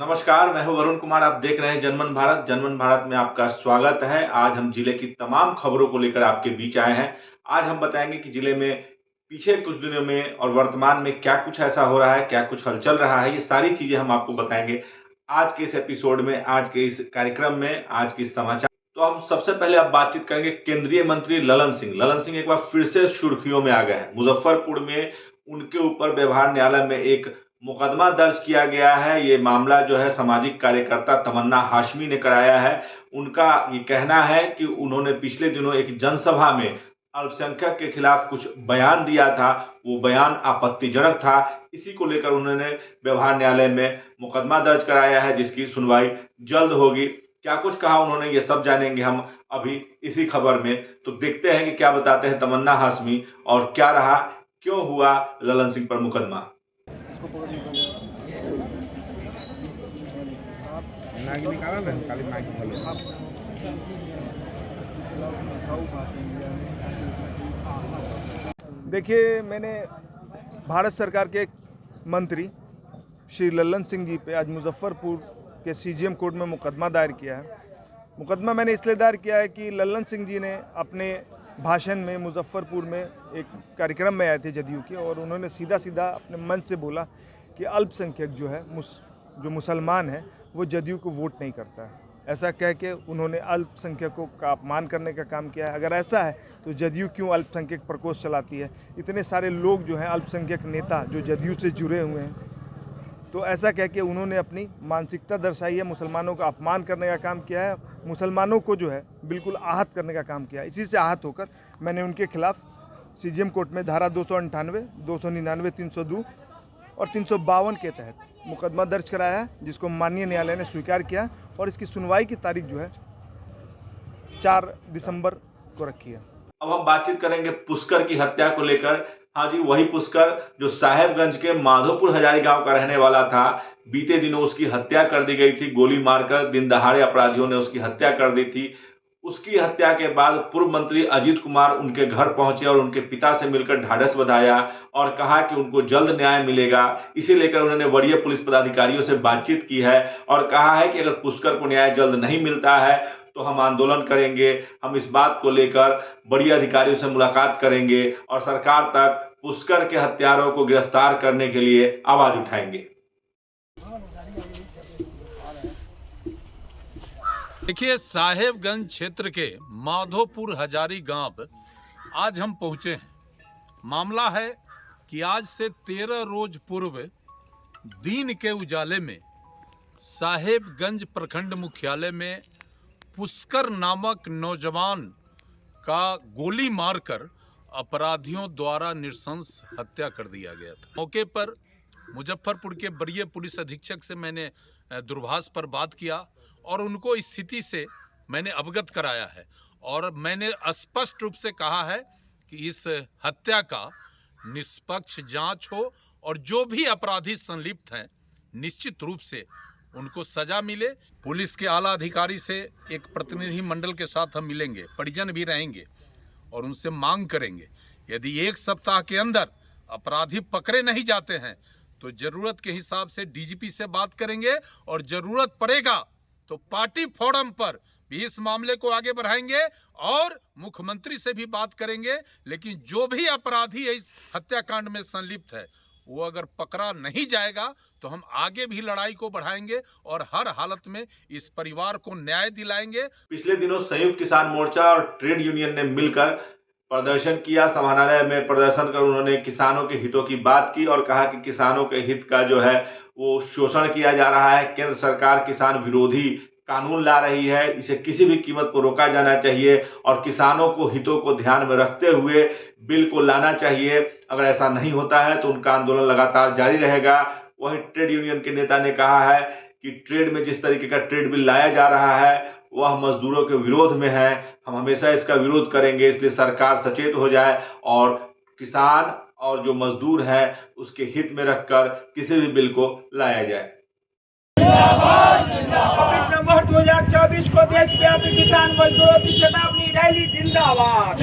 नमस्कार, मैं हूं वरुण कुमार। आप देख रहे हैं जनमन भारत। जनमन भारत में आपका स्वागत है। आज हम जिले की तमाम खबरों को लेकर आपके बीच आए हैं। आज हम बताएंगे कि जिले में पीछे कुछ दिनों में और वर्तमान में क्या कुछ ऐसा हो रहा है, क्या कुछ हलचल रहा है। ये सारी चीजें हम आपको बताएंगे आज के इस एपिसोड में, आज के इस कार्यक्रम में, आज के इस समाचार। तो हम सबसे पहले अब बातचीत करेंगे केंद्रीय मंत्री ललन सिंह। ललन सिंह एक बार फिर से सुर्खियों में आ गए हैं। मुजफ्फरपुर में उनके ऊपर व्यवहार न्यायालय में एक मुकदमा दर्ज किया गया है। ये मामला जो है सामाजिक कार्यकर्ता तमन्ना हाशमी ने कराया है। उनका ये कहना है कि उन्होंने पिछले दिनों एक जनसभा में अल्पसंख्यक के खिलाफ कुछ बयान दिया था, वो बयान आपत्तिजनक था। इसी को लेकर उन्होंने व्यवहार न्यायालय में मुकदमा दर्ज कराया है, जिसकी सुनवाई जल्द होगी। क्या कुछ कहा उन्होंने, ये सब जानेंगे हम अभी इसी खबर में। तो देखते हैं कि क्या बताते हैं तमन्ना हाशमी और क्या रहा, क्यों हुआ ललन सिंह पर मुकदमा। देखिए, मैंने भारत सरकार के एक मंत्री श्री ललन सिंह जी पे आज मुजफ्फरपुर के सीजीएम कोर्ट में मुकदमा दायर किया है। मुकदमा मैंने इसलिए दायर किया है कि ललन सिंह जी ने अपने भाषण में मुजफ्फरपुर में एक कार्यक्रम में आए थे जदयू के, और उन्होंने सीधा सीधा अपने मन से बोला कि अल्पसंख्यक जो है जो मुसलमान है वो जदयू को वोट नहीं करता है। ऐसा कह के उन्होंने अल्पसंख्यकों का अपमान करने का काम किया है। अगर ऐसा है तो जदयू क्यों अल्पसंख्यक प्रकोष्ठ चलाती है? इतने सारे लोग जो हैं अल्पसंख्यक नेता जो जदयू से जुड़े हुए हैं, तो ऐसा कह के उन्होंने अपनी मानसिकता दर्शाई है, मुसलमानों का अपमान करने का काम किया है, मुसलमानों को जो है बिल्कुल आहत करने का काम किया है। इसी से आहत होकर मैंने उनके खिलाफ सीजीएम कोर्ट में धारा 298, 299, 302 और 352 के तहत मुकदमा दर्ज कराया है, जिसको माननीय न्यायालय ने स्वीकार किया, और इसकी सुनवाई की तारीख जो है 4 दिसंबर को रखी है। अब हम बातचीत करेंगे पुष्कर की हत्या को लेकर। हाँ जी, वही पुष्कर जो साहेबगंज के माधोपुर हजारी गांव का रहने वाला था। बीते दिनों उसकी हत्या कर दी गई थी, गोली मारकर दिन दहाड़े अपराधियों ने उसकी हत्या कर दी थी। उसकी हत्या के बाद पूर्व मंत्री अजीत कुमार उनके घर पहुंचे और उनके पिता से मिलकर ढाढ़स बंधाया और कहा कि उनको जल्द न्याय मिलेगा। इसे लेकर उन्होंने वरीय पुलिस पदाधिकारियों से बातचीत की है और कहा है कि अगर पुष्कर को न्याय जल्द नहीं मिलता है तो हम आंदोलन करेंगे। हम इस बात को लेकर बड़ी अधिकारियों से मुलाकात करेंगे और सरकार तक पुष्कर के हत्यारों को गिरफ्तार करने के लिए आवाज उठाएंगे। देखिए, साहेबगंज क्षेत्र के माधोपुर हजारी गांव आज हम पहुंचे हैं। मामला है कि आज से 13 रोज पूर्व दिन के उजाले में साहेबगंज प्रखंड मुख्यालय में पुष्कर नामक नौजवान का गोली मारकर अपराधियों द्वारा नृशंस हत्या कर दिया गया था। मौके पर मुजफ्फरपुर के वरीय पुलिस अधीक्षक से मैंने दूरभाष पर बात किया और उनको स्थिति से मैंने अवगत कराया है, और मैंने स्पष्ट रूप से कहा है कि इस हत्या का निष्पक्ष जांच हो और जो भी अपराधी संलिप्त हैं निश्चित रूप से उनको सजा मिले। पुलिस के आला अधिकारी से एक प्रतिनिधि मंडल के साथ हम मिलेंगे, परिजन भी रहेंगे और उनसे मांग करेंगे, यदि 1 सप्ताह के अंदर अपराधी पकड़े नहीं जाते हैं तो जरूरत के हिसाब से डीजीपी से बात करेंगे और जरूरत पड़ेगा तो पार्टी फोरम पर भी इस मामले को आगे बढ़ाएंगे और मुख्यमंत्री से भी बात करेंगे। लेकिन जो भी अपराधी इस हत्याकांड में संलिप्त है वो अगर पकड़ा नहीं जाएगा तो हम आगे भी लड़ाई को बढ़ाएंगे और हर हालत में इस परिवार को न्याय दिलाएंगे। पिछले दिनों संयुक्त किसान मोर्चा और ट्रेड यूनियन ने मिलकर प्रदर्शन किया। समाहरणालय में प्रदर्शन कर उन्होंने किसानों के हितों की बात की और कहा कि किसानों के हित का जो है वो शोषण किया जा रहा है। केंद्र सरकार किसान विरोधी कानून ला रही है, इसे किसी भी कीमत पर रोका जाना चाहिए और किसानों को हितों को ध्यान में रखते हुए बिल को लाना चाहिए। अगर ऐसा नहीं होता है तो उनका आंदोलन लगातार जारी रहेगा। वहीं ट्रेड यूनियन के नेता ने कहा है कि ट्रेड में जिस तरीके का ट्रेड बिल लाया जा रहा है वह मजदूरों के विरोध में है। हम हमेशा इसका विरोध करेंगे, इसलिए सरकार सचेत हो जाए और किसान और जो मजदूर है उसके हित में रखकर किसी भी बिल को लाया जाए। 24 नवंबर 2024 को देशव्यापी किसान मजदूरों की चेतावनी रैली जिंदाबाद,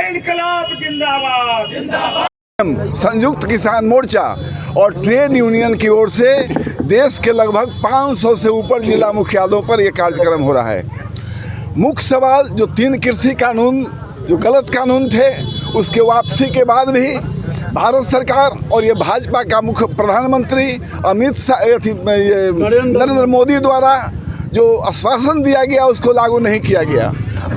इंकलाब जिंदाबाद। संयुक्त किसान मोर्चा और ट्रेड यूनियन की ओर से देश के लगभग 500 से ऊपर जिला मुख्यालयों पर यह कार्यक्रम हो रहा है। मुख्य सवाल जो 3 कृषि कानून जो गलत कानून थे, उसके वापसी के बाद भी भारत सरकार और ये भाजपा का मुख्य प्रधानमंत्री नरेंद्र मोदी द्वारा जो आश्वासन दिया गया उसको लागू नहीं किया गया।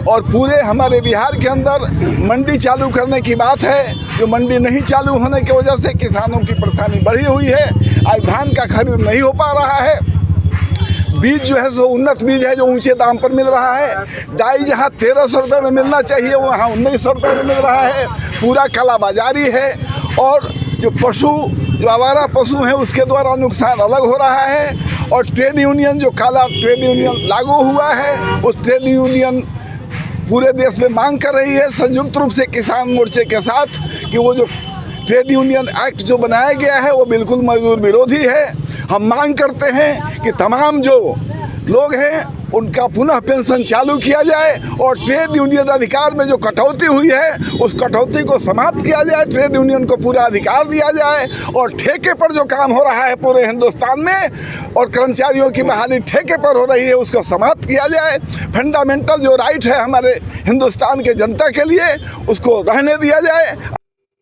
और पूरे हमारे बिहार के अंदर मंडी चालू करने की बात है, जो मंडी नहीं चालू होने की वजह से किसानों की परेशानी बढ़ी हुई है। आज धान का खरीद नहीं हो पा रहा है। बीज जो है सो उन्नत बीज है जो ऊंचे दाम पर मिल रहा है। डाई जहां 1300 रुपये में मिलना चाहिए वहाँ 1900 रुपये में मिल रहा है। पूरा कालाबाजारी है। और जो जो आवारा पशु हैं उसके द्वारा नुकसान अलग हो रहा है। और ट्रेड यूनियन जो काला ट्रेड यूनियन लागू हुआ है, उस ट्रेड यूनियन पूरे देश में मांग कर रही है संयुक्त रूप से किसान मोर्चे के साथ कि वो जो ट्रेड यूनियन एक्ट जो बनाया गया है वो बिल्कुल मजदूर विरोधी है। हम मांग करते हैं कि तमाम जो लोग हैं उनका पुनः पेंशन चालू किया जाए और ट्रेड यूनियन अधिकार में जो कटौती हुई है उस कटौती को समाप्त किया जाए। ट्रेड यूनियन को पूरा अधिकार दिया जाए और ठेके पर जो काम हो रहा है पूरे हिंदुस्तान में और कर्मचारियों की बहाली ठेके पर हो रही है उसको समाप्त किया जाए। फंडामेंटल जो राइट है हमारे हिंदुस्तान के जनता के लिए उसको रहने दिया जाए।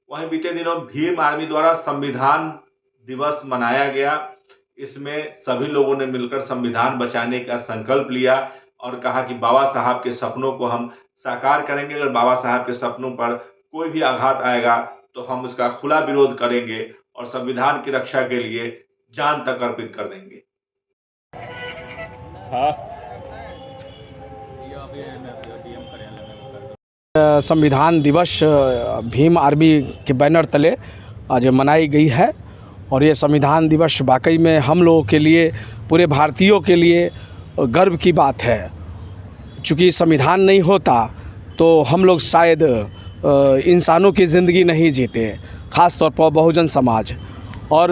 वहीं बीते दिनों भीम आर्मी द्वारा संविधान दिवस मनाया गया। इसमें सभी लोगों ने मिलकर संविधान बचाने का संकल्प लिया और कहा कि बाबा साहब के सपनों को हम साकार करेंगे। अगर बाबा साहब के सपनों पर कोई भी आघात आएगा तो हम उसका खुला विरोध करेंगे और संविधान की रक्षा के लिए जान तक अर्पित कर देंगे। संविधान दिवस भीम आर्मी के बैनर तले आज मनाई गई है और ये संविधान दिवस वाकई में हम लोगों के लिए, पूरे भारतीयों के लिए गर्व की बात है। चूँकि संविधान नहीं होता तो हम लोग शायद इंसानों की ज़िंदगी नहीं जीते, ख़ास तौर पर बहुजन समाज। और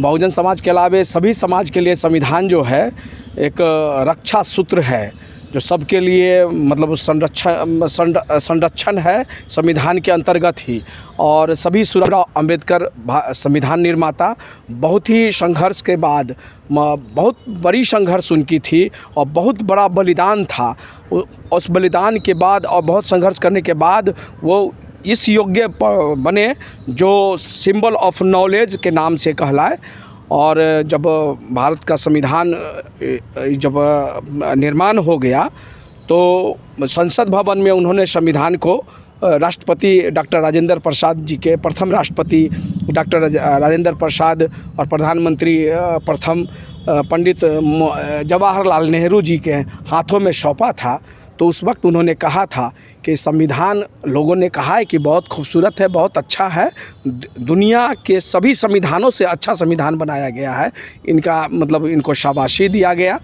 बहुजन समाज के अलावा सभी समाज के लिए संविधान जो है एक रक्षा सूत्र है जो सबके लिए मतलब संरक्षण है संविधान के अंतर्गत ही। और सभी सुरक्षा अम्बेडकर संविधान निर्माता बहुत ही संघर्ष के बाद, बहुत बड़ी संघर्ष उनकी थी और बहुत बड़ा बलिदान था। उस बलिदान के बाद और बहुत संघर्ष करने के बाद वो इस योग्य बने जो सिंबल ऑफ नॉलेज के नाम से कहलाए। और जब भारत का संविधान जब निर्माण हो गया तो संसद भवन में उन्होंने संविधान को राष्ट्रपति डॉक्टर राजेंद्र प्रसाद जी के, प्रथम राष्ट्रपति डॉक्टर राजेंद्र प्रसाद और प्रधानमंत्री प्रथम पंडित जवाहरलाल नेहरू जी के हाथों में सौंपा था। तो उस वक्त उन्होंने कहा था कि संविधान, लोगों ने कहा है कि बहुत खूबसूरत है, बहुत अच्छा है, दुनिया के सभी संविधानों से अच्छा संविधान बनाया गया है। इनका मतलब इनको शाबाशी दिया गया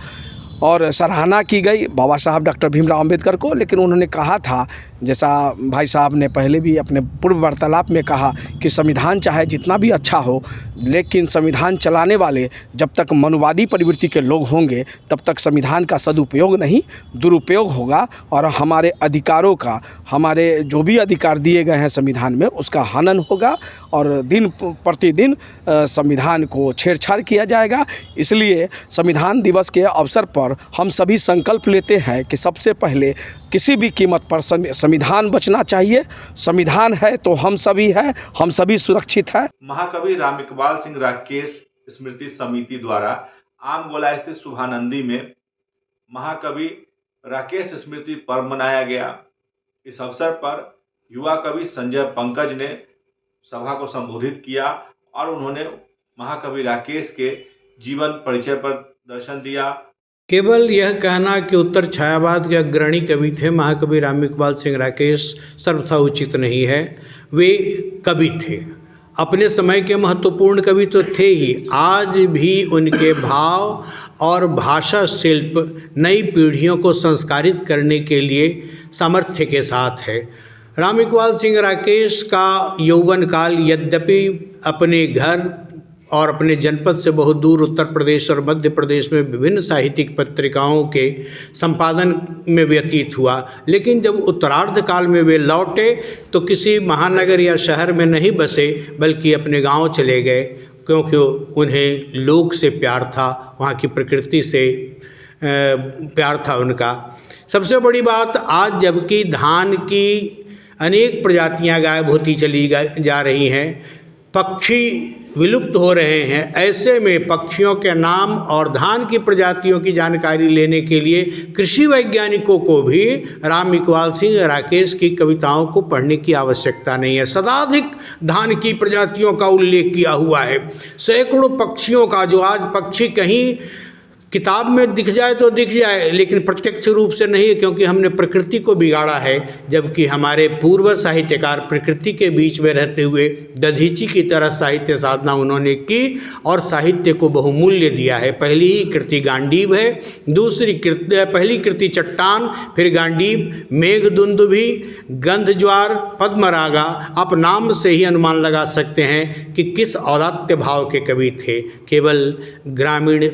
और सराहना की गई बाबा साहब डॉक्टर भीमराव अंबेडकर को। लेकिन उन्होंने कहा था, जैसा भाई साहब ने पहले भी अपने पूर्व वार्तालाप में कहा कि संविधान चाहे जितना भी अच्छा हो, लेकिन संविधान चलाने वाले जब तक मनुवादी प्रवृत्ति के लोग होंगे तब तक संविधान का सदुपयोग नहीं दुरुपयोग होगा और हमारे अधिकारों का, हमारे जो भी अधिकार दिए गए हैं संविधान में उसका हनन होगा और दिन प्रतिदिन संविधान को छेड़छाड़ किया जाएगा। इसलिए संविधान दिवस के अवसर पर हम सभी संकल्प लेते हैं कि सबसे पहले किसी भी कीमत पर संविधान बचना चाहिए। संविधान है तो हम सभी हैं, हम सभी सुरक्षित हैं। महाकवि राम इकबाल सिंह राकेश स्मृति समिति द्वारा आम गोला स्थित शुभानंदी में महाकवि राकेश स्मृति पर्व मनाया गया। इस अवसर पर युवा कवि संजय पंकज ने सभा को संबोधित किया और उन्होंने महाकवि राकेश के जीवन परिचय पर दर्शन दिया। केवल यह कहना कि उत्तर छायावाद के अग्रणी कवि थे महाकवि राम इकबाल सिंह राकेश सर्वथा उचित नहीं है। वे कवि थे, अपने समय के महत्वपूर्ण कवि तो थे ही, आज भी उनके भाव और भाषा शिल्प नई पीढ़ियों को संस्कारित करने के लिए सामर्थ्य के साथ है। राम इकबाल सिंह राकेश का यौवन काल यद्यपि अपने घर और अपने जनपद से बहुत दूर उत्तर प्रदेश और मध्य प्रदेश में विभिन्न साहित्यिक पत्रिकाओं के संपादन में व्यतीत हुआ। लेकिन जब उत्तरार्ध काल में वे लौटे तो किसी महानगर या शहर में नहीं बसे, बल्कि अपने गांव चले गए, क्योंकि उन्हें लोक से प्यार था, वहाँ की प्रकृति से प्यार था उनका। सबसे बड़ी बात, आज जबकि धान की अनेक प्रजातियां गायब होती चली जा रही हैं, पक्षी विलुप्त हो रहे हैं, ऐसे में पक्षियों के नाम और धान की प्रजातियों की जानकारी लेने के लिए कृषि वैज्ञानिकों को भी राम इकबाल सिंह राकेश की कविताओं को पढ़ने की आवश्यकता नहीं है। शताधिक धान की प्रजातियों का उल्लेख किया हुआ है, सैकड़ों पक्षियों का, जो आज पक्षी कहीं किताब में दिख जाए तो दिख जाए, लेकिन प्रत्यक्ष रूप से नहीं है, क्योंकि हमने प्रकृति को बिगाड़ा है। जबकि हमारे पूर्व साहित्यकार प्रकृति के बीच में रहते हुए दधीची की तरह साहित्य साधना उन्होंने की और साहित्य को बहुमूल्य दिया है। पहली ही कृति गांडीव है, पहली कृति चट्टान, फिर गांडीव, मेघदुंदुभी, गंधज्वार, पद्मरागा। आप नाम से ही अनुमान लगा सकते हैं कि किस औदात्य भाव के कवि थे। केवल ग्रामीण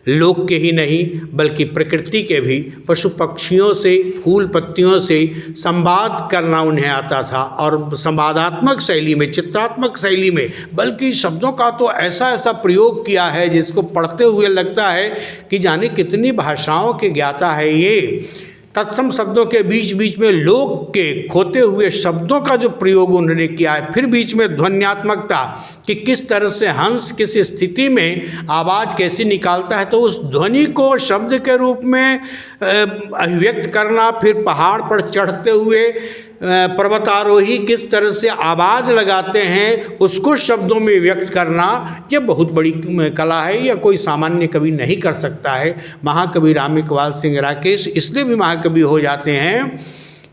लोक के ही नहीं, बल्कि प्रकृति के भी, पशु पक्षियों से, फूल पत्तियों से संवाद करना उन्हें आता था, और संवादात्मक शैली में, चित्रात्मक शैली में, बल्कि शब्दों का तो ऐसा ऐसा प्रयोग किया है जिसको पढ़ते हुए लगता है कि जाने कितनी भाषाओं के ज्ञाता है ये। तत्सम शब्दों के बीच बीच में लोक के खोते हुए शब्दों का जो प्रयोग उन्होंने किया है, फिर बीच में ध्वन्यात्मकता कि किस तरह से हंस किस स्थिति में आवाज़ कैसी निकालता है, तो उस ध्वनि को शब्द के रूप में अभिव्यक्त करना, फिर पहाड़ पर चढ़ते हुए पर्वतारोही किस तरह से आवाज़ लगाते हैं उसको शब्दों में व्यक्त करना, ये बहुत बड़ी कला है, या कोई सामान्य कवि नहीं कर सकता है। महाकवि राम इकबाल सिंह राकेश इसलिए भी महाकवि हो जाते हैं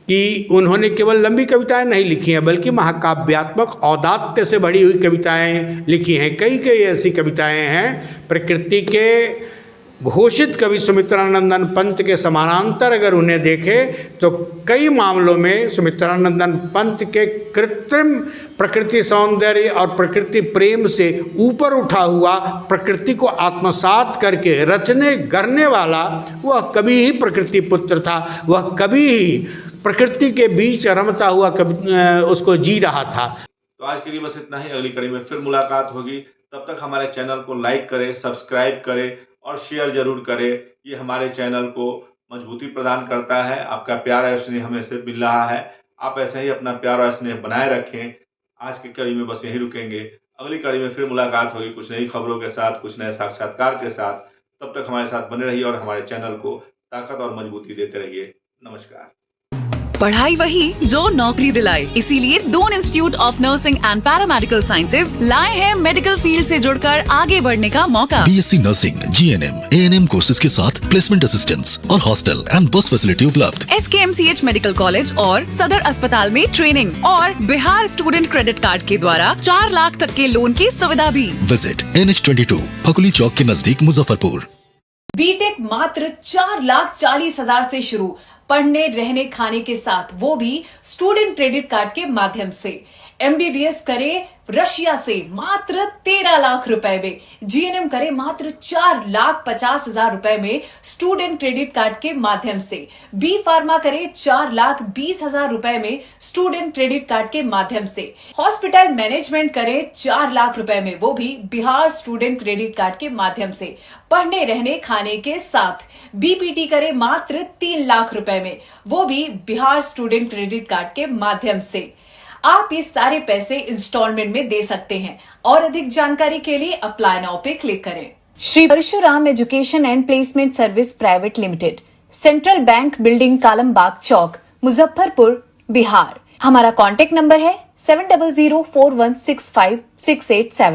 कि उन्होंने केवल लंबी कविताएं नहीं लिखी हैं, बल्कि महाकाव्यात्मक औदात्य से भरी हुई कविताएं लिखी हैं। कई ऐसी कविताएं हैं। प्रकृति के घोषित कवि सुमित्रानंदन पंत के समानांतर अगर उन्हें देखें तो कई मामलों में सुमित्रानंदन पंत के कृत्रिम प्रकृति सौंदर्य और प्रकृति प्रेम से ऊपर उठा हुआ, प्रकृति को आत्मसात करके रचने गढ़ने वाला वह कवि ही प्रकृति पुत्र था। वह कवि ही प्रकृति के बीच रमता हुआ उसको जी रहा था। तो आज के लिए बस इतना ही। अगली कड़ी में फिर मुलाकात होगी। तब तक हमारे चैनल को लाइक करें, सब्सक्राइब करें और शेयर जरूर करें। ये हमारे चैनल को मजबूती प्रदान करता है। आपका प्यार और स्नेह हमें से मिल रहा है। आप ऐसे ही अपना प्यार और स्नेह बनाए रखें। आज की कड़ी में बस यही रुकेंगे। अगली कड़ी में फिर मुलाकात होगी कुछ नई खबरों के साथ, कुछ नए साक्षात्कार के साथ। तब तक हमारे साथ बने रहिए और हमारे चैनल को ताकत और मजबूती देते रहिए। नमस्कार। पढ़ाई वही जो नौकरी दिलाए, इसीलिए Doon institute of nursing and paramedical sciences लाए हैं मेडिकल फील्ड से जुड़कर आगे बढ़ने का मौका। BSc nursing, GNM, ANM courses के साथ प्लेसमेंट असिस्टेंस और हॉस्टल एंड बस फैसिलिटी उपलब्ध। SKMCH मेडिकल कॉलेज और सदर अस्पताल में ट्रेनिंग और बिहार स्टूडेंट क्रेडिट कार्ड के द्वारा 4 लाख तक के लोन की सुविधा भी। विजिट NH22 फकुली चौक के नजदीक मुजफ्फरपुर। बीटेक मात्र 4,40,000 से शुरू, पढ़ने रहने खाने के साथ, वो भी स्टूडेंट क्रेडिट कार्ड के माध्यम से। MBBS करे रशिया से मात्र 13 लाख रुपए में, GNM करे मात्र 4,50,000 रुपए में स्टूडेंट क्रेडिट कार्ड के माध्यम से, B फार्मा करे 4,20,000 रुपए में स्टूडेंट क्रेडिट कार्ड के माध्यम से, हॉस्पिटल मैनेजमेंट करे 4 लाख रुपए में, वो भी बिहार स्टूडेंट क्रेडिट कार्ड के माध्यम से, पढ़ने रहने खाने के साथ। BPT करे मात्र 3 लाख रुपए में, वो भी बिहार स्टूडेंट क्रेडिट कार्ड के माध्यम से। आप ये सारे पैसे इंस्टॉलमेंट में दे सकते हैं और अधिक जानकारी के लिए अप्लाई नाउ पे क्लिक करें। Shri Parshuram education and placement service private limited, central bank building, Kalambagh Chowk, Muzaffarpur, Bihar. हमारा कॉन्टेक्ट नंबर है 7004165687।